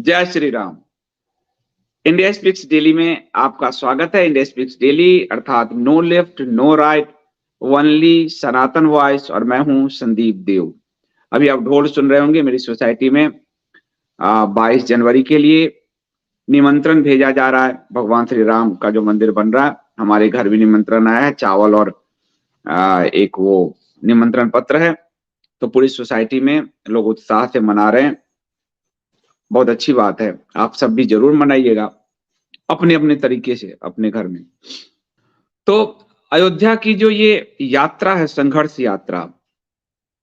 जय Shri Ram. India Speaks Daily में आपका स्वागत है। इंडिया स्पीक्स डेली अर्थात no left no right, only Sanatan voice, और मैं हूं संदीप देव। अभी आप ढोल सुन रहे होंगे। मेरी सोसाइटी में 22 जनवरी के लिए निमंत्रण भेजा जा रहा है। भगवान श्री राम का जो मंदिर बन रहा है, हमारे घर भी निमंत्रण आया है। चावल और एक वो निमंत्रण पत्र है। तो पूरी सोसाइटी में लोग उत्साह से मना रहे हैं। बहुत अच्छी बात है। आप सब भी जरूर मनाइएगा अपने अपने तरीके से अपने घर में। तो अयोध्या की जो ये यात्रा है, संघर्ष यात्रा,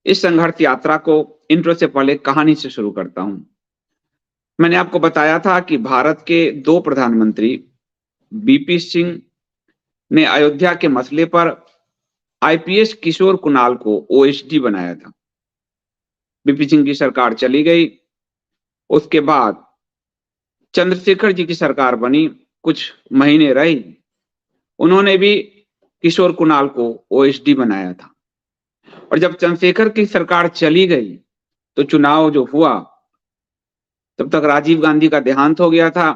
इस संघर्ष यात्रा को इंट्रो से पहले कहानी से शुरू करता हूं। मैंने आपको बताया था कि भारत के 2 प्रधानमंत्री बीपी सिंह ने अयोध्या के मसले पर आईपीएस किशोर कुणाल को ओएसडी बनाया था। बीपी सिंह की सरकार चली गई। उसके बाद चंद्रशेखर जी की सरकार बनी, कुछ महीने रही। उन्होंने भी किशोर कुणाल को ओएसडी बनाया था। और जब चंद्रशेखर की सरकार चली गई तो चुनाव जो हुआ, तब तक राजीव गांधी का देहांत हो गया था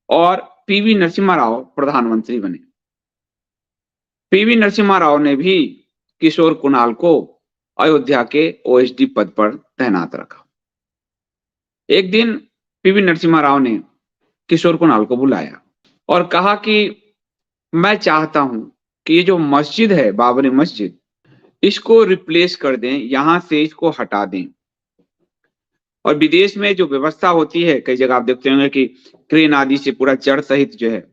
और पीवी नरसिम्हा राव प्रधानमंत्री बने। पीवी नरसिम्हा राव ने भी किशोर कुणाल को अयोध्या के ओएसडी पद पर तैनात रखा। एक दिन पीवी नरसिम्हा राव ने किशोर कुणाल को बुलाया और कहा कि मैं चाहता हूं कि ये जो मस्जिद है, बाबरी मस्जिद, इसको रिप्लेस कर दें, यहां से इसको हटा दें। और विदेश में जो व्यवस्था होती है, कई जगह आप देखते होंगे कि क्रेन आदि से पूरा जड़ सहित जो है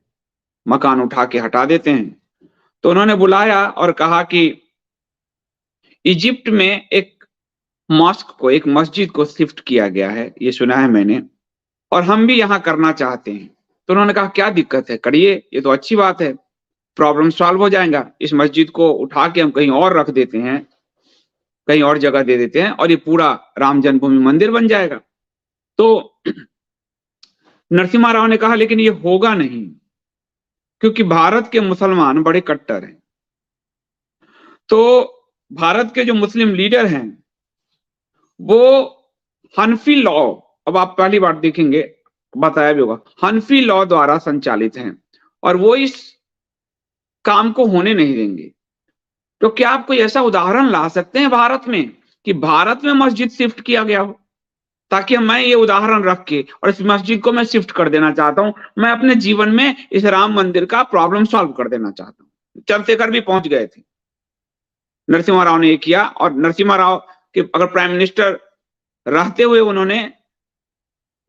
मकान उठा के हटा देते हैं। तो उन्होंने बुलाया और कहा कि इजिप्ट में एक मॉस्क को, एक मस्जिद को शिफ्ट किया गया है, ये सुना है मैंने, और हम भी यहां करना चाहते हैं। तो उन्होंने कहा क्या दिक्कत है, करिए, ये तो अच्छी बात है, प्रॉब्लम सॉल्व हो जाएगा। इस मस्जिद को उठा के हम कहीं और रख देते हैं, कहीं और जगह दे देते हैं, और ये पूरा राम जन्मभूमि मंदिर बन जाएगा। तो नरसिम्हा राव ने कहा लेकिन ये होगा नहीं, क्योंकि भारत के मुसलमान बड़े कट्टर हैं। तो भारत के जो मुस्लिम लीडर हैं वो हनफी लॉ, अब आप पहली बार देखेंगे, बताया भी होगा, हनफी लॉ द्वारा संचालित हैं और वो इस काम को होने नहीं देंगे। तो क्या आप कोई ऐसा उदाहरण ला सकते हैं भारत में कि भारत में मस्जिद शिफ्ट किया गया हो, ताकि मैं ये उदाहरण रख के और इस मस्जिद को मैं शिफ्ट कर देना चाहता हूं, मैं अपने जीवन में इस राम मंदिर का प्रॉब्लम सॉल्व कर देना चाहता हूं। चंद्रशेखर भी पहुंच गए थे, नरसिम्हा राव ने ये किया। और नरसिम्हा राव के अगर प्राइम मिनिस्टर रहते हुए उन्होंने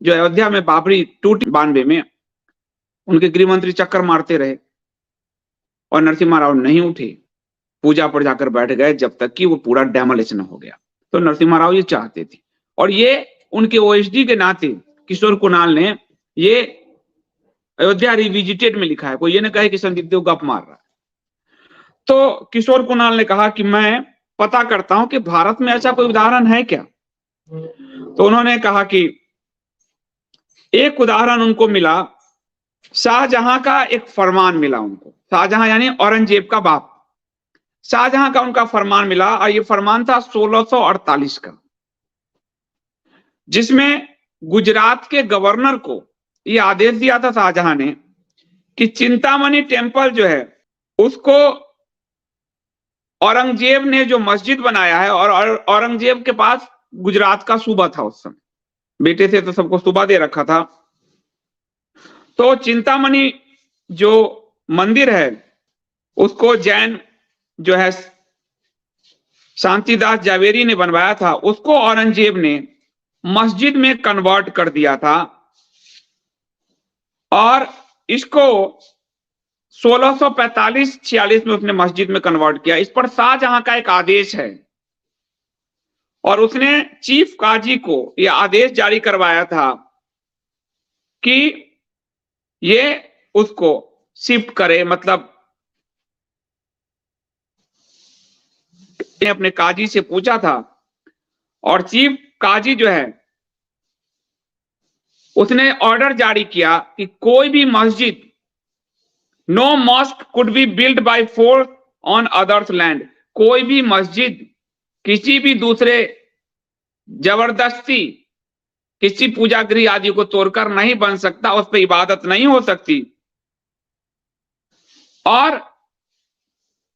जो अयोध्या में बाबरी टूटी 92 में, उनके गृह मंत्री चक्कर मारते रहे और नरसिम्हा राव नहीं उठे, पूजा पर जाकर बैठ गए जब तक कि वो पूरा डेमोलिशन हो गया। तो नरसिम्हा राव ये चाहते थे, और ये उनके ओएसडी के नाते किशोर कुणाल ने ये अयोध्या रिविजिटेड में लिखा है। कोई ये ना कहे कि संदीप देव गप मार रहा है। तो किशोर कुणाल ने कहा कि मैं पता करता हूं कि भारत में ऐसा कोई उदाहरण है क्या। तो उन्होंने कहा कि एक उदाहरण उनको मिला, शाहजहां का एक फरमान मिला उनको। शाहजहां यानी औरंगजेब का बाप, शाहजहां का उनका फरमान मिला, और ये फरमान था 1648 का, जिसमें गुजरात के गवर्नर को ये आदेश दिया था शाहजहां ने कि चिंतामणि टेम्पल जो है उसको औरंगजेब ने जो मस्जिद बनाया है, और औरंगजेब के पास गुजरात का सूबा था उस समय, बेटे थे तो सबको सूबा दे रखा था। तो चिंतामणि जो मंदिर है उसको जैन जो है शांतिदास जावेरी ने बनवाया था, उसको औरंगजेब ने मस्जिद में कन्वर्ट कर दिया था और इसको 1645-46 में उसने मस्जिद में कन्वर्ट किया। इस पर शाहजहां का एक आदेश है और उसने चीफ काजी को यह आदेश जारी करवाया था कि ये उसको शिफ्ट करे, मतलब अपने काजी से पूछा था और चीफ काजी जो है उसने ऑर्डर जारी किया कि कोई भी मस्जिद, no mosque could be build by force on others land, कोई भी मस्जिद किसी भी दूसरे जबरदस्ती किसी पूजा गृह आदि को तोड़कर नहीं बन सकता, उस पर इबादत नहीं हो सकती। और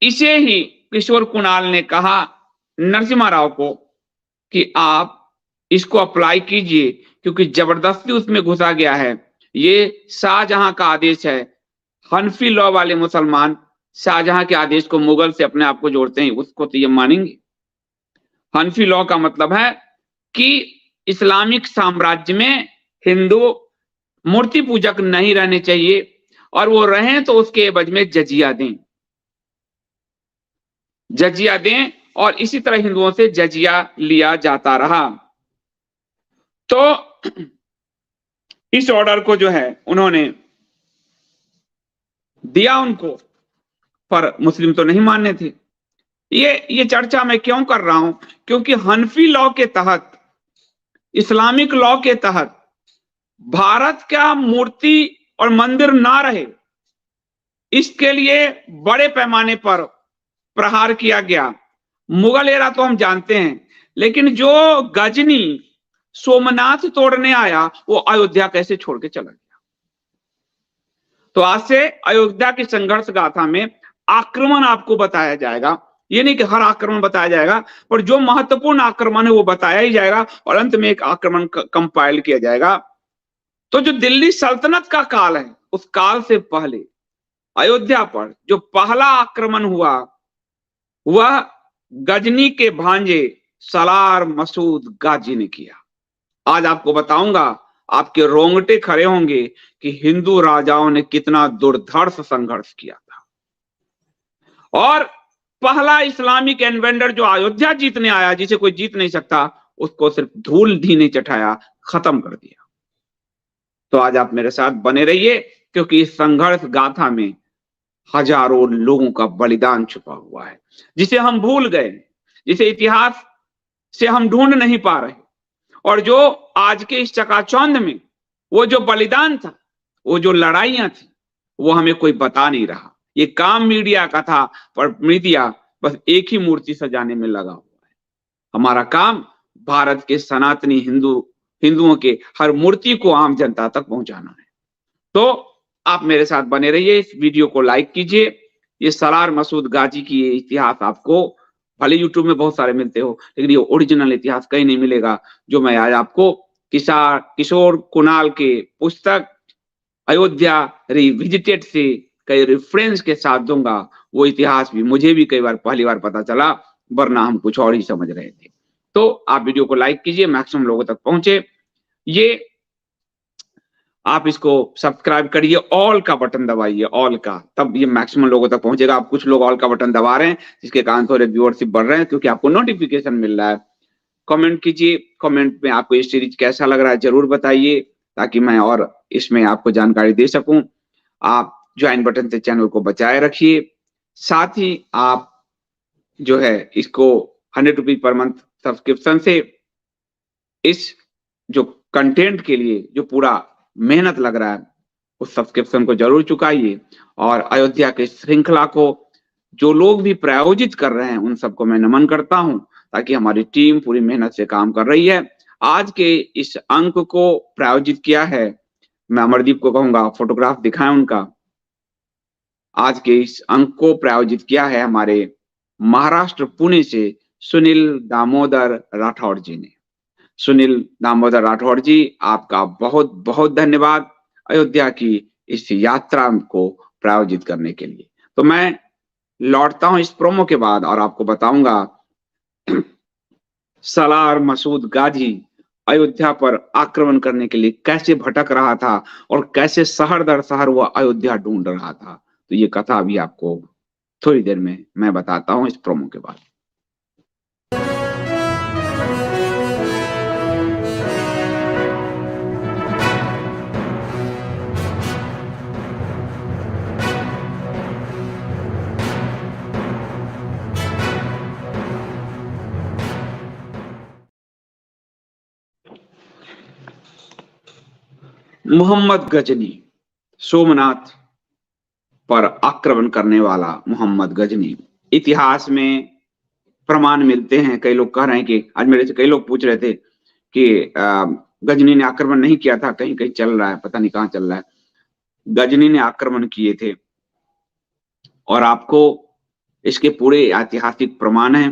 इसे ही किशोर कुणाल ने कहा नरसिम्हा राव को कि आप इसको अप्लाई कीजिए, क्योंकि जबरदस्ती उसमें घुसा गया है। ये शाहजहां का आदेश है। हनफी लॉ वाले मुसलमान शाहजहां के आदेश को मुगल से अपने आप को जोड़ते हैं, उसको तो ये मानेंगे। हनफी लॉ का मतलब है कि इस्लामिक साम्राज्य में हिंदू मूर्ति पूजक नहीं रहने चाहिए, और वो रहें तो उसके एवज में जजिया दें, जजिया दें। और इसी तरह हिंदुओं से जजिया लिया जाता रहा। तो इस ऑर्डर को जो है उन्होंने दिया उनको, पर मुस्लिम तो नहीं मानने थे। ये चर्चा मैं क्यों कर रहा हूं, क्योंकि हनफी लॉ के तहत, इस्लामिक लॉ के तहत भारत का मूर्ति और मंदिर ना रहे, इसके लिए बड़े पैमाने पर प्रहार किया गया। मुगल एरा तो हम जानते हैं, लेकिन जो गजनी सोमनाथ तोड़ने आया वो अयोध्या कैसे छोड़ के चला गया। तो आज से अयोध्या की संघर्ष गाथा में आक्रमण आपको बताया जाएगा। ये नहीं कि हर आक्रमण बताया जाएगा, पर जो महत्वपूर्ण आक्रमण है वो बताया ही जाएगा, और अंत में एक आक्रमण कंपाइल किया जाएगा। तो जो दिल्ली सल्तनत का काल है, उस काल से पहले अयोध्या पर जो पहला आक्रमण हुआ वह गजनी के भांजे सलार मसूद गाजी ने किया। आज आपको बताऊंगा, आपके रोंगटे खड़े होंगे कि हिंदू राजाओं ने कितना दुर्धर्ष संघर्ष किया था। और पहला इस्लामिक इन्वेंडर जो अयोध्या जीतने आया, जिसे कोई जीत नहीं सकता, उसको सिर्फ धूल भी नहीं चटाया, खत्म कर दिया। तो आज आप मेरे साथ बने रहिए, क्योंकि इस संघर्ष गाथा में हजारों लोगों का बलिदान छुपा हुआ है, जिसे हम भूल गए, जिसे इतिहास से हम ढूंढ नहीं पा रहे। और जो आज के इस चकाचौंध में वो जो बलिदान था, वो जो लड़ाइयां थी, वो हमें कोई बता नहीं रहा। ये काम मीडिया का था, पर मीडिया बस एक ही मूर्ति सजाने में लगा हुआ है। हमारा काम भारत के सनातनी हिंदुओं के हर मूर्ति को आम जनता तक पहुंचाना है। तो आप मेरे साथ बने रहिए, इस वीडियो को लाइक कीजिए। ये सलार मसूद गाजी की ये इतिहास आपको भले यूट्यूब में बहुत सारे मिलते हो, लेकिन ये ओरिजिनल इतिहास कहीं नहीं मिलेगा, जो मैं आज आपको किशोर कुणाल के पुस्तक अयोध्या रिविजिटेड से कई रेफरेंस के साथ दूंगा। वो इतिहास भी मुझे भी कई बार पहली बार पता चला, वरना हम कुछ और ही समझ रहे थे। तो आप वीडियो को लाइक कीजिए, मैक्सिमम लोगों तक पहुंचे। ये आप इसको सब्सक्राइब करिए, ऑल का बटन दबाइए, ऑल का, तब ये मैक्सिमम लोगों तक पहुंचेगा। आप कुछ लोग ऑल का बटन दबा रहे हैं, जिसके कारण थोड़े व्यूअरशिप बढ़ रहे हैं, क्योंकि आपको नोटिफिकेशन मिल रहा है। कमेंट कीजिए, कमेंट में आपको ये सीरीज कैसा लग रहा है जरूर बताइए, ताकि मैं और इसमें आपको जानकारी दे सकूं। आप ज्वाइन बटन से चैनल को बचाए रखिए। साथ ही आप जो है इसको 100 रुपीज पर मंथ सब्सक्रिप्शन से इस जो कंटेंट के लिए जो पूरा मेहनत लग रहा है, उस सब्सक्रिप्शन को जरूर चुकाइए। और अयोध्या के श्रृंखला को जो लोग भी प्रायोजित कर रहे हैं, उन सबको मैं नमन करता हूं, ताकि हमारी टीम पूरी मेहनत से काम कर रही है। आज के इस अंक को प्रायोजित किया है, मैं अमरदीप को कहूंगा फोटोग्राफ दिखाएं उनका। आज के इस अंक को प्रायोजित किया है हमारे महाराष्ट्र पुणे से सुनील दामोदर राठौड़ जी ने। सुनील दामोदर राठौड़ जी, आपका बहुत बहुत धन्यवाद अयोध्या की इस यात्रा को प्रायोजित करने के लिए। तो मैं लौटता हूं इस प्रोमो के बाद और आपको बताऊंगा सलार मसूद गाजी अयोध्या पर आक्रमण करने के लिए कैसे भटक रहा था और कैसे शहर दर शहर वह अयोध्या ढूंढ रहा था। तो ये कथा भी आपको थोड़ी देर में मैं बताता हूं इस प्रोमो के बाद। मोहम्मद गजनी, सोमनाथ पर आक्रमण करने वाला मोहम्मद गजनी। इतिहास में प्रमाण मिलते हैं। कई लोग कह रहे हैं कि आज मेरे से कई लोग पूछ रहे थे कि गजनी ने आक्रमण नहीं किया था, कहीं कहीं चल रहा है, पता नहीं कहां चल रहा है। गजनी ने आक्रमण किए थे और आपको इसके पूरे ऐतिहासिक प्रमाण हैं।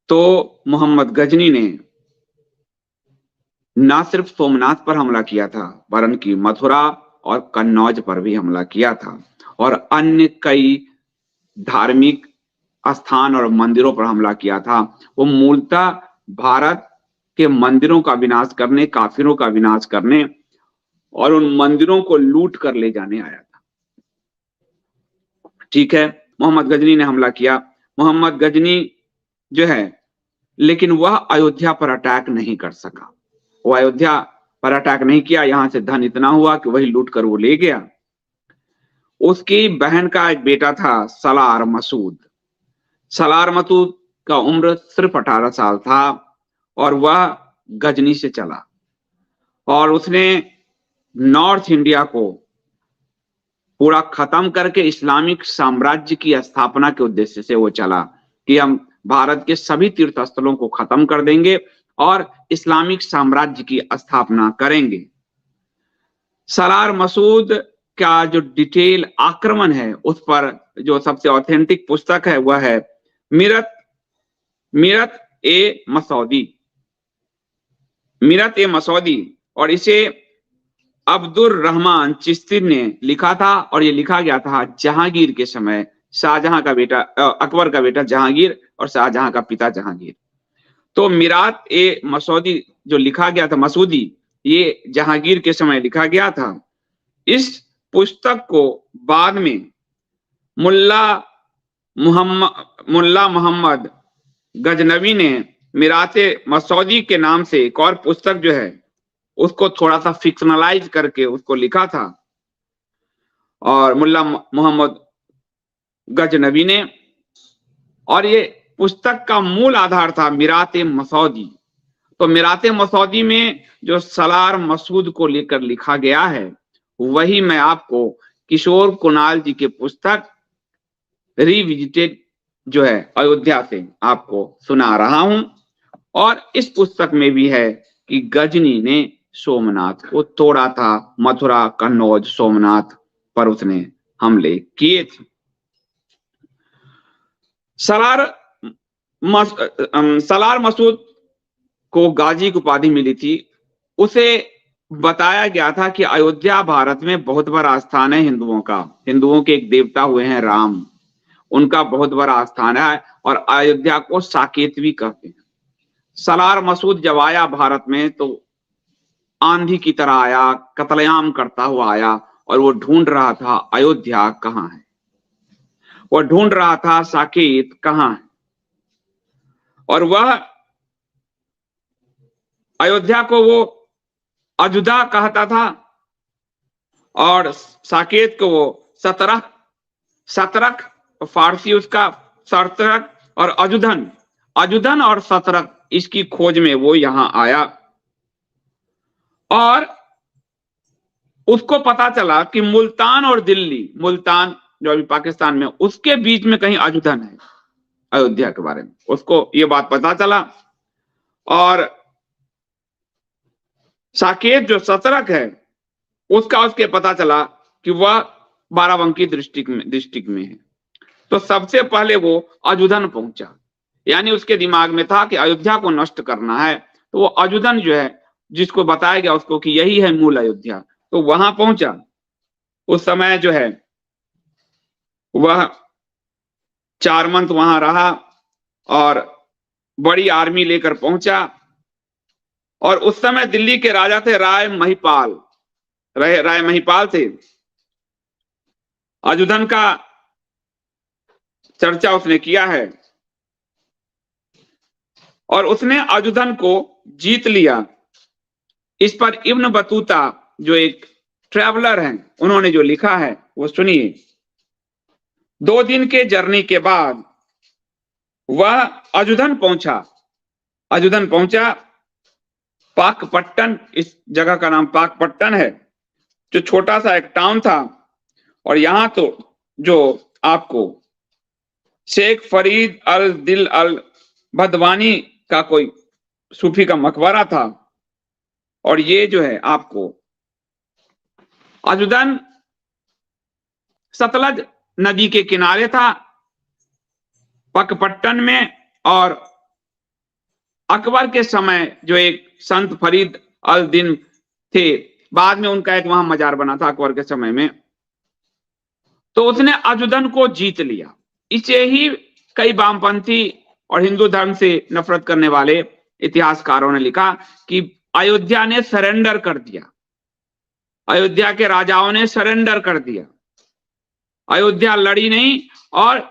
तो मोहम्मद गजनी ने न सिर्फ सोमनाथ पर हमला किया था, वरन कि मथुरा और कन्नौज पर भी हमला किया था और अन्य कई धार्मिक स्थान और मंदिरों पर हमला किया था। वो मूलतः भारत के मंदिरों का विनाश करने, काफिरों का विनाश करने और उन मंदिरों को लूट कर ले जाने आया था। ठीक है, मोहम्मद गजनी ने हमला किया। मोहम्मद गजनी जो है, लेकिन वह अयोध्या पर अटैक नहीं कर सका। वो अयोध्या पर अटैक नहीं किया। यहां से धन इतना हुआ कि वही लूट कर वो ले गया। उसकी बहन का एक बेटा था सलार मसूद। सलार मसूद का उम्र सिर्फ 18 साल था और वह गजनी से चला और उसने नॉर्थ इंडिया को पूरा खत्म करके इस्लामिक साम्राज्य की स्थापना के उद्देश्य से वो चला कि हम भारत के सभी तीर्थ स्थलों को खत्म कर देंगे और इस्लामिक साम्राज्य की स्थापना करेंगे। सलार मसूद का जो डिटेल आक्रमण है, उस पर जो सबसे ऑथेंटिक पुस्तक है वह है मीरत ए मसौदी। मीरत ए मसौदी, और इसे अब्दुर रहमान चिश्ती ने लिखा था और ये लिखा गया था जहांगीर के समय। शाहजहां का बेटा, अकबर का बेटा जहांगीर और शाहजहां का पिता जहांगीर। तो मीरात ए मसौदी जो लिखा गया था, मसूदी, ये जहांगीर के समय लिखा गया था। इस पुस्तक को बाद में मुल्ला मोहम्मद गजनवी ने मीराते मसौदी के नाम से एक और पुस्तक जो है उसको थोड़ा सा फिक्शनलाइज करके उसको लिखा था, और मुल्ला मोहम्मद गजनवी ने। और ये पुस्तक का मूल आधार था मीराते मसौदी। तो मीराते मसौदी में जो सलार मसूद को लेकर लिखा गया है, वही मैं आपको किशोर कुणाल जी के पुस्तक रिविजिटेड जो है अयोध्या से आपको सुना रहा हूं। और इस पुस्तक में भी है कि गजनी ने सोमनाथ को तोड़ा था, मथुरा, कन्नौज, सोमनाथ पर उसने हमले किए थे। सलार मसूद को गाजी की उपाधि मिली थी। उसे बताया गया था कि अयोध्या भारत में बहुत बड़ा स्थान है हिंदुओं का। हिंदुओं के एक देवता हुए हैं राम, उनका बहुत बड़ा स्थान है और अयोध्या को साकेत भी कहते हैं। सलार मसूद जब आया भारत में तो आंधी की तरह आया, कत्लेआम करता हुआ आया और वो ढूंढ रहा था अयोध्या कहाँ है, वो ढूंढ रहा था साकेत कहाँ है। और वह अयोध्या को वो अजुदा कहता था और साकेत को वो सतरक, फारसी उसका सरतरक, और अजुधन और सतरक, इसकी खोज में वो यहां आया। और उसको पता चला कि मुल्तान और दिल्ली, मुल्तान जो अभी पाकिस्तान में, उसके बीच में कहीं अजुधन है। अयोध्या के बारे में उसको ये बात पता चला। और साकेत जो सतरक है उसके पता चला कि वह बाराबंकी डिस्ट्रिक्ट में है। तो सबसे पहले वो अजुधन पहुंचा, यानी उसके दिमाग में था कि अयोध्या को नष्ट करना है। तो वो अजुधन जो है, जिसको बताया गया उसको कि यही है मूल अयोध्या, तो वहां पहुंचा। उस समय जो है वह 4 मंथ वहां रहा और बड़ी आर्मी लेकर पहुंचा। और उस समय दिल्ली के राजा थे राय महिपाल थे। अजुधन का चर्चा उसने किया है और उसने अजुधन को जीत लिया। इस पर इब्न बतूता जो एक ट्रैवलर हैं, उन्होंने जो लिखा है वो सुनिए। 2 दिन के जर्नी के बाद वह अजुधन पहुंचा। पाकपट्टन, इस जगह का नाम पाकपट्टन है, जो छोटा सा एक टाउन था। और यहां तो जो आपको शेख फरीद अल दिल अल भदवानी का कोई सूफी का मकबरा था। और ये जो है आपको अजुदन सतलज नदी के किनारे था पकपट्टन में, और अकबर के समय जो एक संत फरीद अल दिन थे, बाद में उनका एक वहां मजार बना था अकबर के समय में, तो उसने अजुदन को जीत लिया। इसे ही कई वामपंथी और हिंदू धर्म से नफरत करने वाले इतिहासकारों ने लिखा कि अयोध्या ने सरेंडर कर दिया, अयोध्या के राजाओं ने सरेंडर कर दिया, अयोध्या लड़ी नहीं, और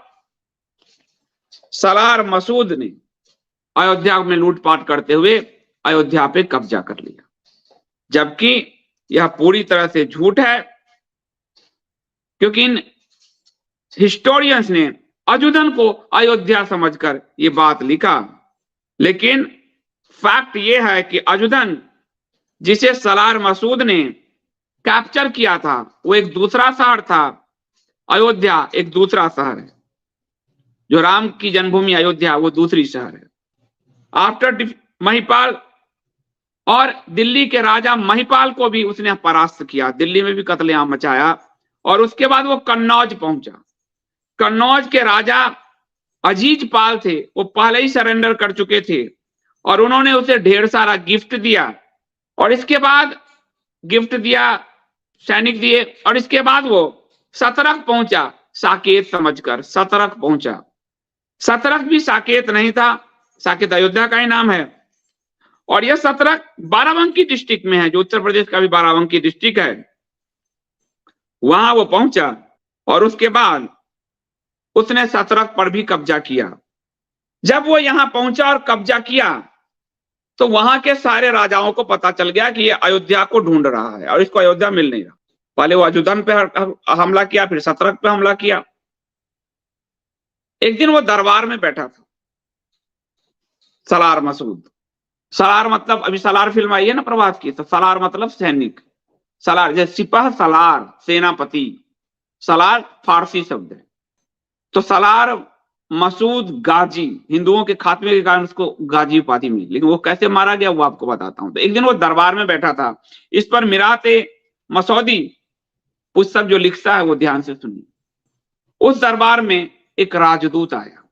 सलार मसूद ने अयोध्या में लूटपाट करते हुए अयोध्या पे कब्जा कर लिया, जबकि यह पूरी तरह से झूठ है, क्योंकि इन हिस्टोरियंस ने अजुदन को अयोध्या समझकर ये बात लिखा। लेकिन फैक्ट ये है कि अजुदन जिसे सलार मसूद ने कैप्चर किया था वो एक दूसरा शहर था, अयोध्या एक दूसरा शहर है, जो राम की जन्मभूमि अयोध्या वो दूसरी शहर है। आफ्टर महिपाल और दिल्ली के राजा महिपाल को भी उसने परास्त किया, दिल्ली में भी कत्लेआम मचाया, और उसके बाद वो कन्नौज पहुंचा। कन्नौज के राजा अजीज पाल थे, वो पहले ही सरेंडर कर चुके थे, और उन्होंने उसे ढेर सारा गिफ्ट दिया, और इसके बाद गिफ्ट दिया, सैनिक दिए, और इसके बाद वो सतरक पहुंचा साकेत समझकर, सतरक पहुंचा। सतरक भी साकेत नहीं था, साकेत अयोध्या का ही नाम है, और यह सतरक बाराबंकी डिस्ट्रिक्ट में है, जो उत्तर प्रदेश का भी बाराबंकी डिस्ट्रिक्ट है। वहां वो पहुंचा और उसके बाद उसने सतरक पर भी कब्जा किया। जब वो यहां पहुंचा और कब्जा किया तो वहां के सारे राजाओं को पता चल गया कि ये अयोध्या को ढूंढ रहा है और इसको अयोध्या मिल नहीं रहा। पहले वो अजुदन पे हमला किया, फिर सतरक पे हमला किया। एक दिन वो दरबार में बैठा था, सलार मसूद। सलार मतलब, अभी सलार फिल्म आई है ना प्रभास की, तो सलार मतलब सैनिक, सलार जैसे सिपाह सलार सेनापति, सलार फारसी शब्द है। तो सलार मसूद गाजी, हिंदुओं के खात्मे के कारण उसको गाजी उपाधि मिली, लेकिन वो कैसे मारा गया वो आपको बताता हूं। तो एक दिन वो दरबार में बैठा था, इस पर मिराते मसौदी पुस्तक जो लिखता है वो ध्यान से सुनिए। उस दरबार में एक राजदूत आया।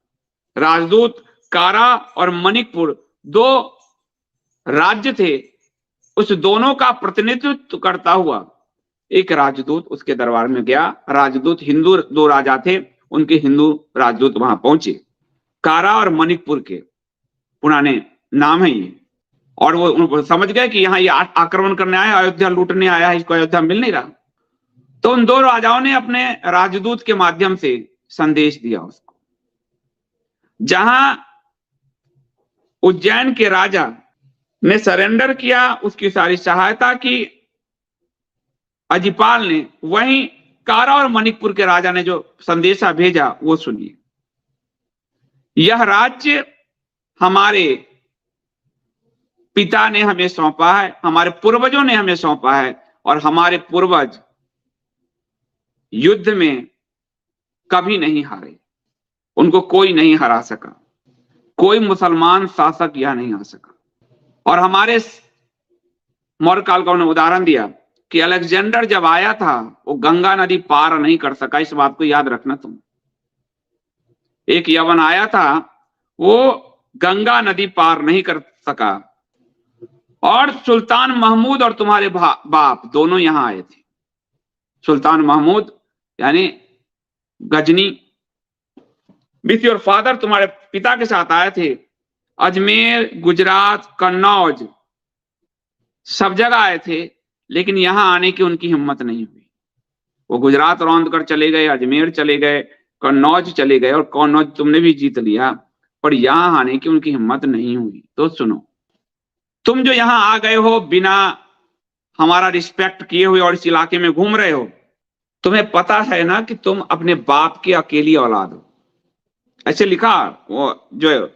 राजदूत कारा और मणिकपुर दो राज्य थे, उस दोनों का प्रतिनिधित्व करता हुआ एक राजदूत उसके दरबार में गया। राजदूत हिंदू दो राजा थे, उनके हिंदू राजदूत वहां पहुंचे, कारा और मणिकपुर के पुराने नाम है ये। और वो समझ गए कि यहाँ ये आक्रमण करने आया, अयोध्या लूटने आया है, इसको अयोध्या मिल नहीं रहा। तो उन दो राजाओं ने अपने राजदूत के माध्यम से संदेश दिया उसको। जहां उज्जैन के राजा ने सरेंडर किया, उसकी सारी सहायता की अजिपाल ने, वहीं कारा और मणिकपुर के राजा ने जो संदेशा भेजा वो सुनिए। यह राज्य हमारे पिता ने हमें सौंपा है, हमारे पूर्वजों ने हमें सौंपा है, और हमारे पूर्वज युद्ध में कभी नहीं हारे, उनको कोई नहीं हरा सका, कोई मुसलमान शासक यह नहीं आ सका। और हमारे मौर्य काल का उन्होंने उदाहरण दिया कि अलेक्जेंडर जब आया था वो गंगा नदी पार नहीं कर सका, इस बात को याद रखना तुम। एक यवन आया था, वो गंगा नदी पार नहीं कर सका, और सुल्तान महमूद और तुम्हारे बाप दोनों यहां आए थे। सुल्तान महमूद यानी गजनी, विथ योर फादर, तुम्हारे पिता के साथ आए थे। अजमेर, गुजरात, कन्नौज, सब जगह आए थे, लेकिन यहां आने की उनकी हिम्मत नहीं हुई। वो गुजरात रौंद कर चले गए, अजमेर चले गए, कन्नौज चले गए, और कन्नौज तुमने भी जीत लिया, पर यहां आने की उनकी हिम्मत नहीं हुई। तो सुनो, तुम जो यहां आ गए हो बिना हमारा रिस्पेक्ट किए हुए और इस इलाके में घूम रहे हो, तुम्हें पता है ना कि तुम अपने बाप की अकेली औलाद हो। ऐसे लिखा वो जो,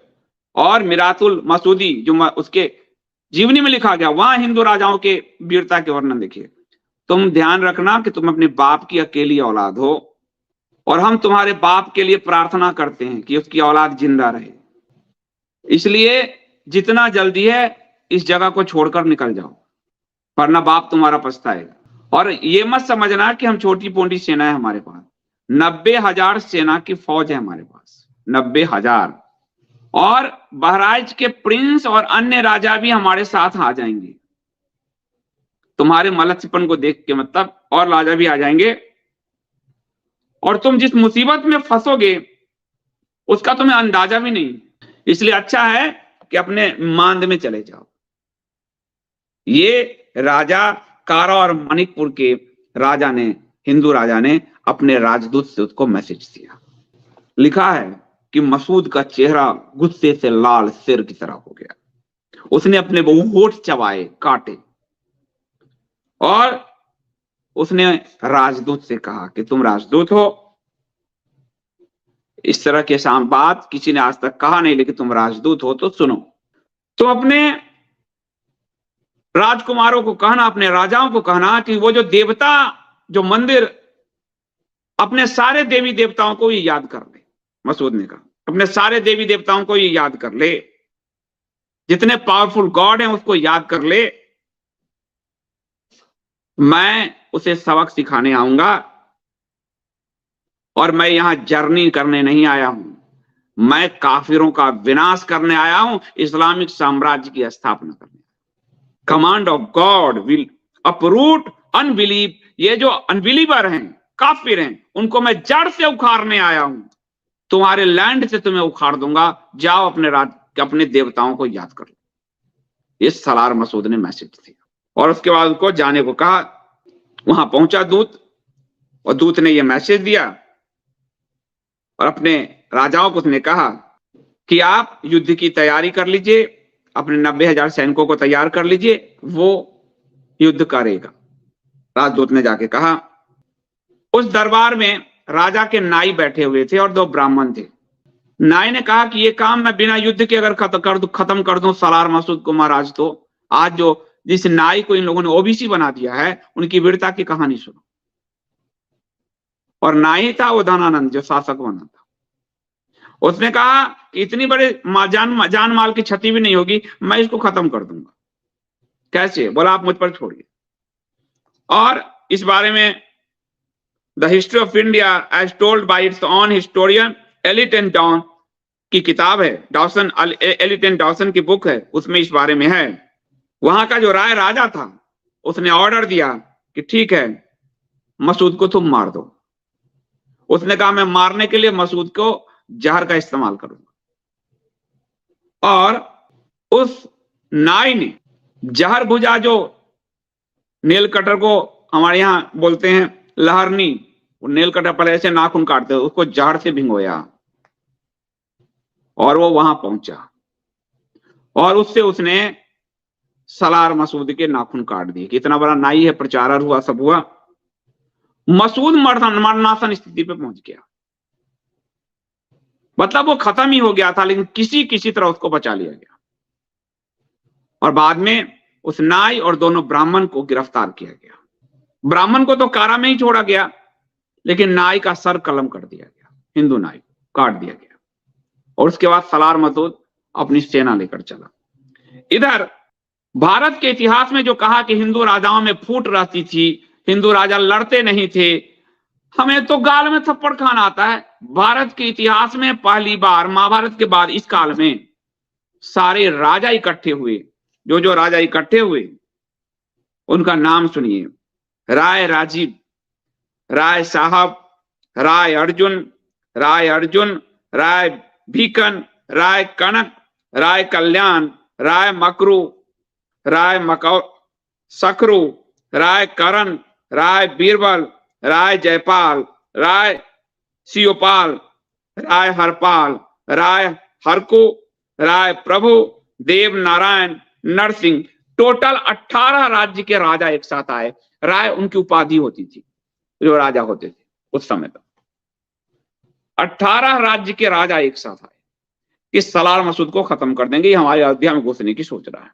और मिरातुल मसूदी जो उसके जीवनी में लिखा गया, वहां हिंदू राजाओं के वीरता के वर्णन देखिए। तुम ध्यान रखना कि तुम अपने बाप की अकेली औलाद हो, और हम तुम्हारे बाप के लिए प्रार्थना करते हैं कि उसकी औलाद जिंदा रहे। इसलिए जितना जल्दी है इस जगह को छोड़कर निकल जाओ। पर ना बाप तुम्हारा पछताएगा। और ये मत समझना कि हम छोटी पोटी सेना है हमारे पास, 90,000 सेना की फौज है हमारे पास, 90,000। और बहराइच के प्रिंस और अन्य राजा भी हमारे साथ आ जाएंगे तुम्हारे मलच्छपन को देख के, मतलब और राजा भी आ जाएंगे। और तुम जिस मुसीबत में फंसोगे उसका तुम्हें अंदाजा भी नहीं, इसलिए अच्छा है कि अपने मांद में चले जाओ। ये राजा कारा और मणिकपुर के राजा ने, हिंदू राजा ने अपने राजदूत से उसको मैसेज दिया। लिखा है कि मसूद का चेहरा गुस्से से लाल सिर की तरह हो गया, उसने अपने होठ चबाए, काटे, और उसने राजदूत से कहा कि तुम राजदूत हो, इस तरह के बात किसी ने आज तक कहा नहीं, लेकिन तुम राजदूत हो तो सुनो। तो अपने राजकुमारों को कहना, अपने राजाओं को कहना कि वो जो देवता, जो मंदिर, अपने सारे देवी देवताओं को ये याद कर ले। मसूद ने कहा अपने सारे देवी देवताओं को ये याद कर ले, जितने पावरफुल गॉड हैं उसको याद कर ले, मैं उसे सबक सिखाने आऊंगा और मैं यहां जर्नी करने नहीं आया हूं, मैं काफिरों का विनाश करने आया हूं, इस्लामिक साम्राज्य की स्थापना करने। Command of God will uproot unbelief, ये जो अनबिलीवर हैं, काफिर हैं, उनको मैं जड़ से उखाड़ने आया हूं, तुम्हारे लैंड से तुम्हें उखाड़ दूंगा, जाओ अपने देवताओं को याद कर लो। ये सलार मसूद ने मैसेज दिया और उसके बाद उसको जाने को कहा। वहां पहुंचा दूत और दूत ने यह मैसेज दिया और अपने राजाओं को उसने कहा कि आप युद्ध की तैयारी कर लीजिए, अपने 90,000 सैनिकों को तैयार कर लीजिए, वो युद्ध करेगा। राजदूत ने जाके कहा। उस दरबार में राजा के नाई बैठे हुए थे और 2 ब्राह्मण थे। नाई ने कहा कि ये काम मैं बिना युद्ध के अगर खत्म कर दूं सलार मसूद को महाराज, तो आज जो जिस नाई को इन लोगों ने ओबीसी बना दिया है, उनकी वीरता की कहानी सुनो। और नाई था वो धनानंद, जो शासक बना था। उसने कहा कि इतनी बड़े जान माल की क्षति भी नहीं होगी, मैं इसको खत्म कर दूंगा। कैसे? बोला आप मुझ पर छोड़िए। और इस बारे में the history of India as told by its own historian Elliot and Dowson की किताब है, डॉसन, एलिटन डॉसन की बुक है, उसमें इस बारे में है। वहां का जो राय राजा था उसने ऑर्डर दिया कि ठीक है, मसूद को तुम मार दो। उसने कहा मैं मारने के लिए मसूद को जहर का इस्तेमाल करूंगा। और उस नाई ने जहर भुजा, जो नेल कटर को हमारे यहां बोलते हैं लहरनी, वो नेल कटर पर ऐसे नाखून काटते, उसको जहर से भिंगोया और वो वहां पहुंचा और उससे उसने सलार मसूद के नाखून काट दिए। कितना बड़ा नाई है, प्रचारक हुआ, सब हुआ। मसूद मरनासन स्थिति पे पहुंच गया, मतलब वो खत्म ही हो गया था, लेकिन किसी तरह उसको बचा लिया गया। और बाद में उस नाई और दोनों ब्राह्मण को गिरफ्तार किया गया। ब्राह्मण को तो कारा में ही छोड़ा गया, लेकिन नाई का सर कलम कर दिया गया, हिंदू नाई काट दिया गया। और उसके बाद सलार मसूद अपनी सेना लेकर चला। इधर भारत के इतिहास में जो कहा कि हिंदू राजाओं में फूट रहती थी, हिंदू राजा लड़ते नहीं थे, हमें तो गाल में थप्पड़ खाना आता है। भारत के इतिहास में पहली बार महाभारत के बाद इस काल में सारे राजा इकट्ठे हुए। जो राजा इकट्ठे हुए उनका नाम सुनिए। राय राजीव, राय साहब, राय अर्जुन, राय भीकन, राय कनक, राय कल्याण, राय मकरू, राय सकरू, राय करण, राय बीरबल, राय जयपाल, राय शिवपाल, राय हरपाल, राय हरकू, राय प्रभु, देव नारायण, नरसिंह, टोटल 18 राज्य के राजा एक साथ आए। राय उनकी उपाधि होती थी जो राजा होते थे उस समय तक। 18 राज्य के राजा एक साथ आए कि सलार मसूद को खत्म कर देंगे, हमारे अयोध्या में घुसने की सोच रहा है।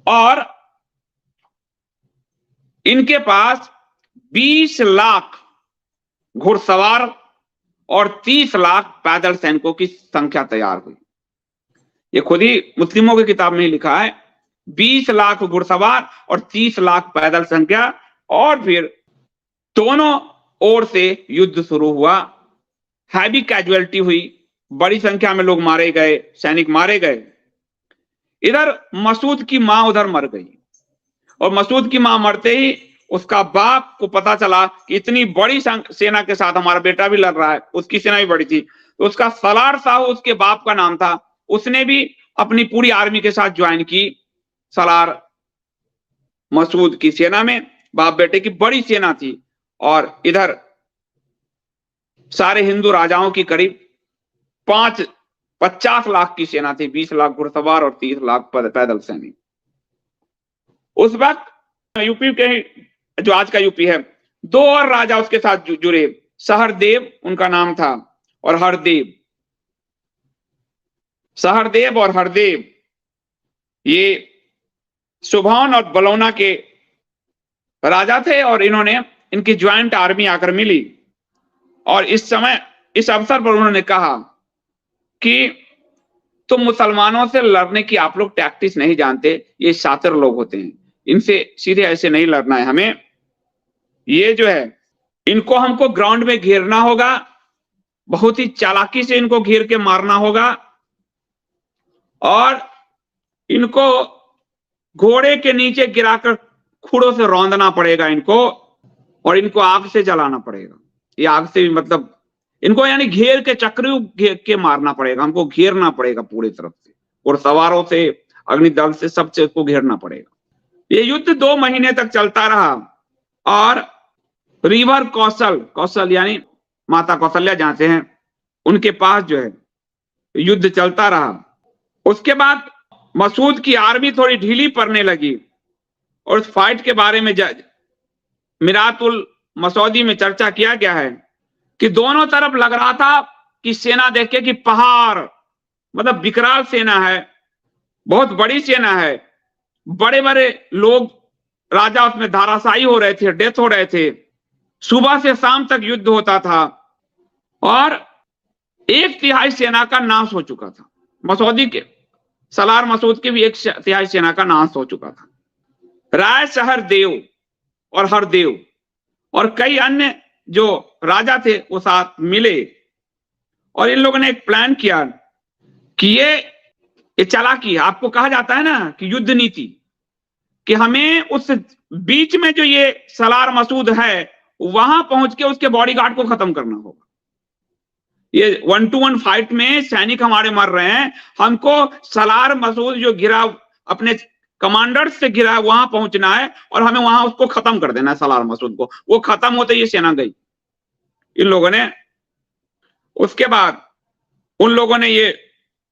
और इनके पास 20 लाख घुड़सवार और 30 लाख पैदल सैनिकों की संख्या तैयार हुई। ये खुद ही मुस्लिमों की किताब में ही लिखा है 20 लाख घुड़सवार और 30 लाख पैदल संख्या, और फिर दोनों ओर से युद्ध शुरू हुआ। हैवी कैजुअलिटी हुई, बड़ी संख्या में लोग मारे गए, सैनिक मारे गए। इधर मसूद की मां उधर मर गई, और मसूद की मां मरते ही उसका बाप को पता चला कि इतनी बड़ी सेना के साथ हमारा बेटा भी लड़ रहा है, उसकी सेना भी बड़ी थी। तो उसका सलार साहू उसके बाप का नाम था, उसने भी अपनी पूरी आर्मी के साथ ज्वाइन की सलार मसूद की सेना में। बाप बेटे की बड़ी सेना थी, और इधर सारे हिंदू राजाओं की करीब 50 लाख की सेना थी, 20 लाख घुड़सवार और 30 लाख पैदल सैनिक। उस वक्त यूपी के, जो आज का यूपी है, 2 और राजा उसके साथ जुड़े, सहरदेव उनका नाम था, और हरदेव। सहरदेव और हरदेव ये सुभौन और बलौना के राजा थे, और इन्होंने, इनकी ज्वाइंट आर्मी आकर मिली। और इस समय, इस अवसर पर उन्होंने कहा कि तुम मुसलमानों से लड़ने की आप लोग टैक्टिस नहीं जानते, ये शातिर लोग होते हैं, इनसे सीधे ऐसे नहीं लड़ना है हमें। ये जो है, इनको हमको ग्राउंड में घेरना होगा, बहुत ही चालाकी से इनको घेर के मारना होगा, और इनको घोड़े के नीचे गिराकर खुरों से रौंदना पड़ेगा इनको, और इनको आग से जलाना पड़ेगा। ये आग से भी मतलब इनको यानी घेर के, चक्रू घेर के मारना पड़ेगा, हमको घेरना पड़ेगा पूरी तरफ से, और सवारों से, अग्निदल से, सबसे इसको घेरना पड़ेगा। ये युद्ध 2 महीने तक चलता रहा, और रिवर कौशल यानी माता कौशल्या जहां से हैं, उनके पास जो है युद्ध चलता रहा। उसके बाद मसूद की आर्मी थोड़ी ढीली पड़ने लगी, और उस फाइट के बारे में मिरातुल मसौदी में चर्चा किया गया है कि दोनों तरफ लग रहा था कि सेना देखे कि पहाड़, मतलब विकराल सेना है, बहुत बड़ी सेना है, बड़े बड़े लोग, राजा उसमें धाराशायी हो रहे थे, डेथ हो रहे थे, सुबह से शाम तक युद्ध होता था, और 1/3 सेना का नाश हो चुका था। मसौदी के, सलार मसूद की भी 1/3 सेना का नाश हो चुका था। राय सहरदेव और हरदेव और कई अन्य जो राजा थे वो साथ मिले, और इन लोगों ने एक प्लान किया कि ये चालाकी, आपको कहा जाता है ना कि युद्ध नीति, कि हमें उस बीच में जो ये सलार मसूद है वहां पहुंच के उसके बॉडीगार्ड को खत्म करना होगा। ये 1-to-1 फाइट में सैनिक हमारे मर रहे हैं, हमको सलार मसूद जो घिरा, अपने कमांडर से घिरा, वहां पहुंचना है, और हमें वहां उसको खत्म कर देना है, सलार मसूद को। वो खत्म होते ये सेना गई इन लोगों ने। उसके बाद उन लोगों ने ये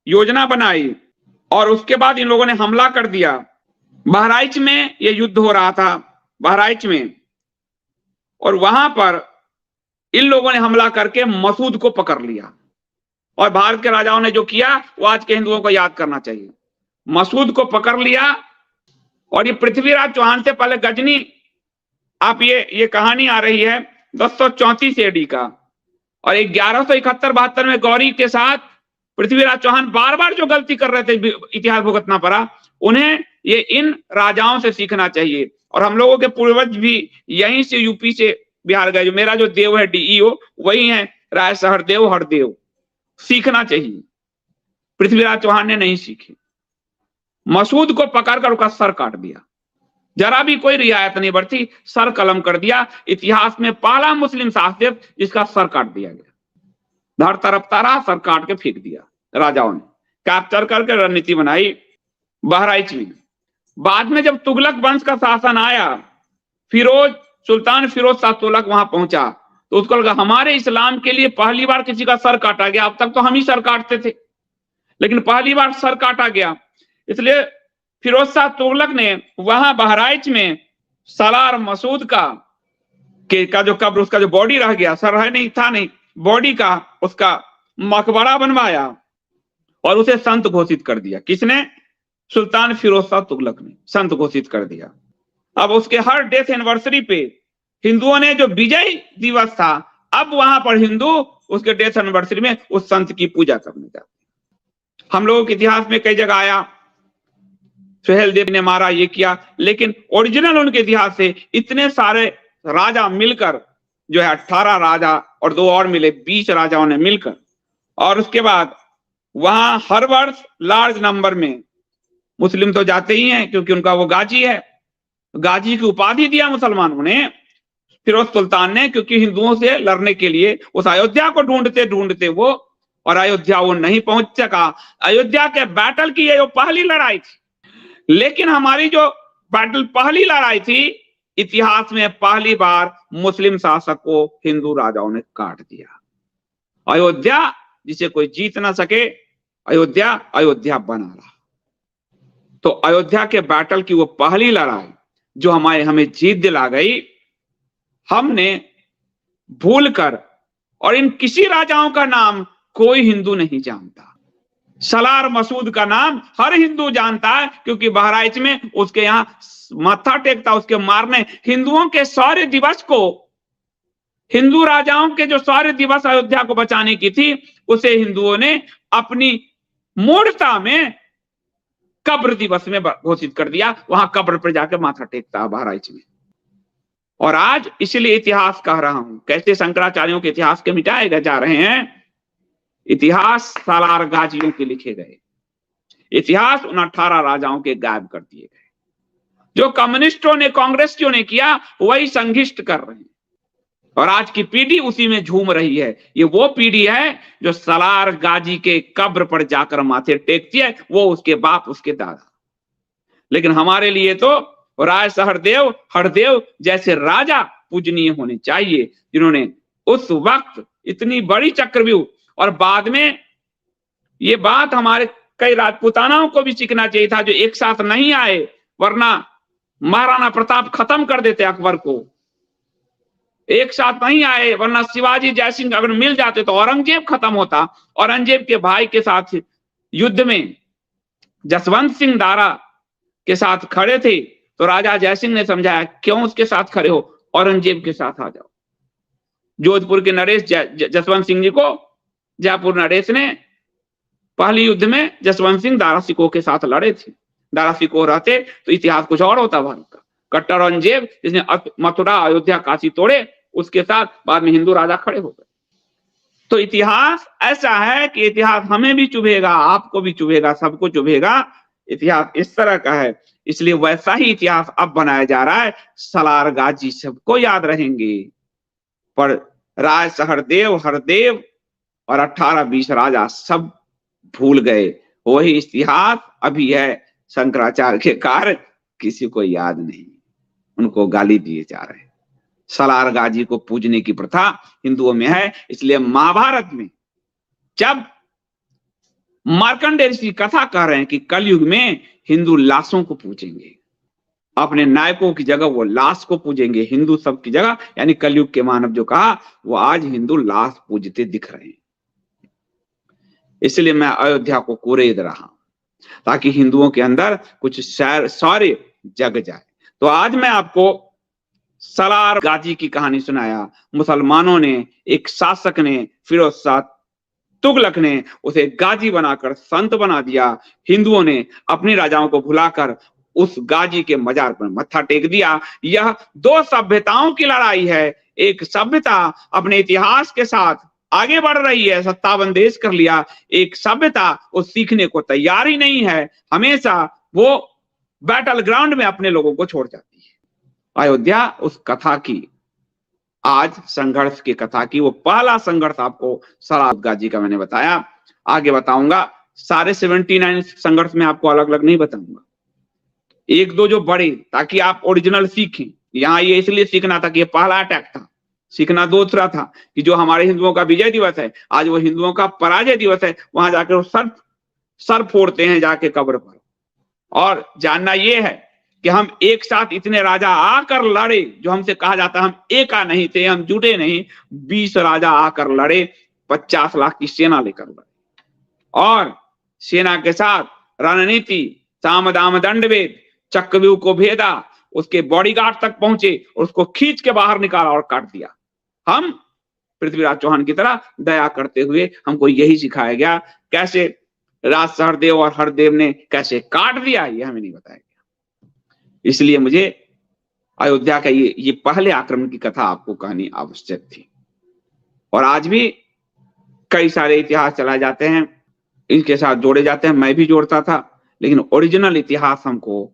योजना बनाई, और उसके बाद इन लोगों ने हमला कर दिया। बहराइच में ये युद्ध हो रहा था, बहराइच में, और वहां पर इन लोगों ने हमला करके मसूद को पकड़ लिया। और भारत के राजाओं ने जो किया वो आज के हिंदुओं को याद करना चाहिए। मसूद को पकड़ लिया, और ये पृथ्वीराज चौहान से पहले गजनी, आप ये कहानी आ रही है 1034 AD का, और 1171-72 में गौरी के साथ पृथ्वीराज चौहान बार बार जो गलती कर रहे थे, इतिहास भुगतना पड़ा उन्हें। ये इन राजाओं से सीखना चाहिए, और हम लोगों के पूर्वज भी यहीं से, यूपी से बिहार गए। जो मेरा जो देव है DEO, वही है राय सहरदेव हरदेव। सीखना चाहिए, पृथ्वीराज चौहान ने नहीं सीखे। मसूद को पकड़कर उसका सर काट दिया, जरा भी कोई रियायत नहीं बरती, सर कलम कर दिया। इतिहास में पहला मुस्लिम शासक जिसका सर काट दिया गया। धड़ तरफता रहा, सर काट के फेंक दिया राजाओं ने, कैप्चर करके रणनीति बनाई बहराइच में। बाद में जब तुगलक वंश का शासन आया, सुल्तान फिरोज शाह तुगलक वहां पहुंचा, तो उसको लगा हमारे इस्लाम के लिए पहली बार किसी का सर काटा गया। अब तक तो हम ही सर काटते थे, लेकिन पहली बार सर काटा गया। इसलिए फिरोज शाह तुगलक ने वहां बहराइच में सलार मसूद का जो कब्र, उसका जो बॉडी रह गया, सर है नहीं, था नहीं, बॉडी का उसका मकबरा बनवाया, और उसे संत घोषित कर दिया। किसने? सुल्तान फिरोज शाह तुगलक ने संत घोषित कर दिया। अब उसके हर डेथ एनिवर्सरी पे हिंदुओं ने जो विजय दिवस था, अब वहां पर हिंदू उसके डेथ एनिवर्सरी में उस संत की पूजा करने जाते। हम लोगों के इतिहास में कई जगह आया सुहेल देव ने मारा, ये किया, लेकिन ओरिजिनल उनके इतिहास से इतने सारे राजा मिलकर जो है 18 राजा और 2 और मिले, 20 राजाओं ने मिलकर, और उसके बाद वहां हर वर्ष लार्ज नंबर में मुस्लिम तो जाते ही हैं क्योंकि उनका वो गाजी है, गाजी की उपाधि दिया मुसलमानों ने, फिरोज सुल्तान ने, क्योंकि हिंदुओं से लड़ने के लिए उस अयोध्या को ढूंढते ढूंढते वो, और अयोध्या वो नहीं पहुंच सका। अयोध्या के बैटल की ये पहली लड़ाई थी, लेकिन हमारी जो बैटल पहली लड़ाई थी, इतिहास में पहली बार मुस्लिम शासक को हिंदू राजाओं ने काट दिया। अयोध्या जिसे कोई जीत ना सके, अयोध्या अयोध्या बना रहा। तो अयोध्या के बैटल की वो पहली लड़ाई जो हमें जीत दिला गई, हमने भूलकर, और इन किसी राजाओं का नाम कोई हिंदू नहीं जानता, सलार मसूद का नाम हर हिंदू जानता है, क्योंकि बहराइच में उसके यहां माथा टेकता, उसके मारने हिंदुओं के शौर्य दिवस को, हिंदू राजाओं के जो शौर्य दिवस अयोध्या को बचाने की थी, उसे हिंदुओं ने अपनी मूर्ता में कब्र दिवस में घोषित कर दिया। वहां कब्र पर जाकर माथा टेकता बहराइच में। और आज इसलिए इतिहास कह रहा हूं, कैसे शंकराचार्यों के इतिहास के मिटाए गए जा रहे हैं। इतिहास सालार गाजियों के लिखे गए, इतिहास उन 18 राजाओं के गायब कर दिए गए। जो कम्युनिस्टों ने, कांग्रेसियों ने किया, वही संघिष्ट कर रहे हैं, और आज की पीढ़ी उसी में झूम रही है। ये वो पीढ़ी है जो सलार गाजी के कब्र पर जाकर माथे टेकती है, वो उसके बाप, उसके दादा। लेकिन हमारे लिए तो राय सहरदेव, हरदेव जैसे राजा पूजनीय होने चाहिए, जिन्होंने उस वक्त इतनी बड़ी चक्रव्यूह, और बाद में ये बात हमारे कई राजपूतानाओं को भी सीखना चाहिए था, जो एक साथ नहीं आए, वरना महाराणा प्रताप खत्म कर देते अकबर को। एक साथ नहीं आए, वरना शिवाजी जयसिंह अगर मिल जाते तो औरंगजेब खत्म होता। औरंगजेब के भाई के साथ युद्ध में जसवंत सिंह दारा के साथ खड़े थे, तो राजा जयसिंह ने समझाया, क्यों उसके साथ खड़े हो, औरंगजेब के साथ आ जाओ। जोधपुर के नरेश जसवंत सिंह जी को जयपुर नरेश ने पहली युद्ध में जसवंत सिंह दारा सिकोह के साथ लड़े थे। दारा सिकोह रहते तो इतिहास कुछ और होता भारत का। कट्टर औरंगजेब जिसने मथुरा, अयोध्या, काशी तोड़े, उसके साथ बाद में हिंदू राजा खड़े हो गए। तो इतिहास ऐसा है कि इतिहास हमें भी चुभेगा, आपको भी चुभेगा, सबको चुभेगा। इतिहास इस तरह का है, इसलिए वैसा ही इतिहास अब बनाया जा रहा है। सलार गाजी सबको याद रहेंगे, पर राय सहरदेव, हरदेव और 18-20 राजा सब भूल गए। वही इतिहास अभी है, शंकराचार्य के कारण किसी को याद नहीं, उनको गाली दिए जा रहे हैं। सलार गाजी को पूजने की प्रथा हिंदुओं में है। इसलिए महाभारत में जब मार्कंडेय ऋषि कथा कह रहे हैं कि कलयुग में हिंदू लाशों को पूजेंगे, अपने नायकों की जगह वो लाश को पूजेंगे, हिंदू सब की जगह, यानी कलयुग के मानव जो कहा, वो आज हिंदू लाश पूजते दिख रहे हैं। इसलिए मैं अयोध्या को कुरेद रहा हूं, ताकि हिंदुओं के अंदर कुछ शौर्य जग जाए। तो आज मैं आपको सलार गाजी की कहानी सुनाया। मुसलमानों ने, एक शासक ने, फिरोज शाह तुगलक ने उसे गाजी बनाकर संत बना दिया। हिंदुओं ने अपनी राजाओं को भुलाकर उस गाजी के मजार पर मत्था टेक दिया। यह 2 सभ्यताओं की लड़ाई है। एक सभ्यता अपने इतिहास के साथ आगे बढ़ रही है, 57 देश कर लिया। एक सभ्यता वो सीखने को तैयार ही नहीं है, हमेशा वो बैटल ग्राउंड में अपने लोगों को छोड़ जाती है। अयोध्या उस कथा की, आज संघर्ष की कथा की, वो पहला संघर्ष आपको सलार गाजी का मैंने बताया। आगे बताऊंगा, सारे 79 संघर्ष में आपको अलग अलग नहीं बताऊंगा, 1-2 जो बड़े, ताकि आप ओरिजिनल सीखें। यहाँ ये इसलिए सीखना था कि ये पहला अटैक था, सीखना दूसरा था कि जो हमारे हिंदुओं का विजय दिवस है, आज वो हिंदुओं का पराजय दिवस है। वहां जाकर वो सर फोड़ते हैं जाके कब्र पर। और जानना ये है कि हम एक साथ इतने राजा आकर लड़े, जो हमसे कहा जाता है हम एका नहीं थे, हम जुटे नहीं। 20 राजा आकर लड़े, 50 लाख की सेना लेकर लड़े, और सेना के साथ रणनीति, साम दाम दंडभेद, चक्रव्यूह को भेदा, उसके बॉडीगार्ड तक पहुंचे, उसको खींच के बाहर निकाला और काट दिया। हम पृथ्वीराज चौहान की तरह दया करते हुए, हमको यही सिखाया गया कैसे राज हरदेव और हरदेव ने कैसे काट दिया, ये हमें नहीं बताया गया। इसलिए मुझे अयोध्या का ये पहले आक्रमण की कथा आपको कहनी आवश्यक थी। और आज भी कई सारे इतिहास चलाए जाते हैं, इनके साथ जोड़े जाते हैं, मैं भी जोड़ता था, लेकिन ओरिजिनल इतिहास हमको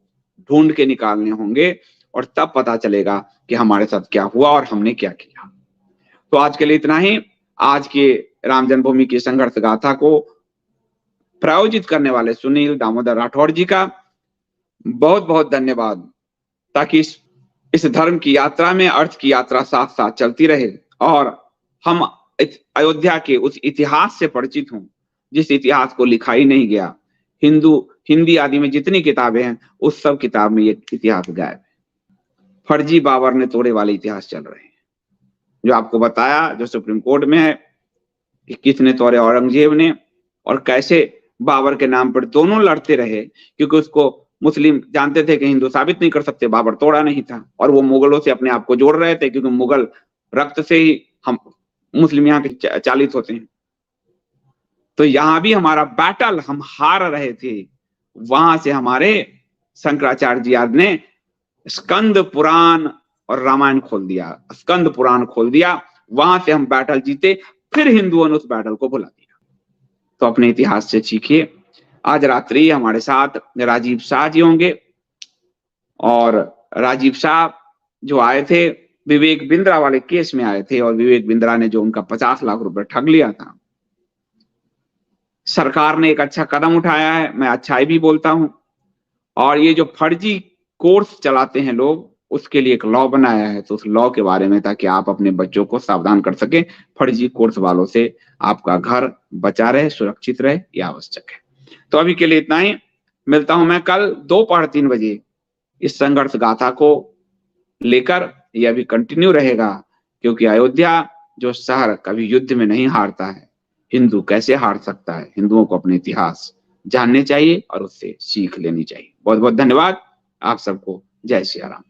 ढूंढ के निकालने होंगे और तब पता चलेगा कि हमारे साथ क्या हुआ और हमने क्या किया। तो आज के लिए इतना ही। आज के राम जन्मभूमि की संघर्ष गाथा को प्रायोजित करने वाले सुनील दामोदर राठौड़ जी का बहुत बहुत धन्यवाद, ताकि इस धर्म की यात्रा में अर्थ की यात्रा साथ साथ चलती रहे और हम अयोध्या के उस इतिहास से परिचित हों जिस इतिहास को लिखा ही नहीं गया। हिंदी आदि में जितनी किताबें हैं उस सब किताब में ये इतिहास गायब है। फर्जी बाबर ने तोड़े वाले इतिहास चल रहे हैं। जो आपको बताया, जो सुप्रीम कोर्ट में है कि किसने तोड़े, औरंगजेब ने, और कैसे बाबर के नाम पर दोनों लड़ते रहे, क्योंकि उसको मुस्लिम जानते थे कि हिंदू साबित नहीं कर सकते, बाबर तोड़ा नहीं था, और वो मुगलों से अपने आप को जोड़ रहे थे, क्योंकि मुगल रक्त से ही हम मुस्लिम यहाँ के चालित होते हैं। तो यहां भी हमारा बैटल हम हार रहे थे। वहां से हमारे शंकराचार्य जी आज ने स्कंद पुराण और रामायण खोल दिया, स्कंद पुराण खोल दिया, वहां से हम बैटल जीते, फिर हिंदुओं ने उस बैटल को भुला दिया। तो अपने इतिहास से सीखिए। आज रात्रि हमारे साथ राजीव शाह जी होंगे, और राजीव शाह जो आए थे विवेक बिंद्रा वाले केस में आए थे, और विवेक बिंद्रा ने जो उनका 50 लाख रुपए ठग लिया था। सरकार ने एक अच्छा कदम उठाया है, मैं अच्छाई भी बोलता हूं। और ये जो फर्जी कोर्स चलाते हैं लोग, उसके लिए एक लॉ बनाया है, तो उस लॉ के बारे में, ताकि आप अपने बच्चों को सावधान कर सके, फर्जी कोर्स वालों से आपका घर बचा रहे, सुरक्षित रहे, ये आवश्यक है। तो अभी के लिए इतना ही। मिलता हूं मैं कल दोपहर 3 बजे इस संघर्ष गाथा को लेकर। यह अभी कंटिन्यू रहेगा, क्योंकि अयोध्या जो शहर कभी युद्ध में नहीं हारता है, हिंदू कैसे हार सकता है। हिंदुओं को अपने इतिहास जानने चाहिए और उससे सीख लेनी चाहिए। बहुत बहुत धन्यवाद आप सबको। जय श्री राम।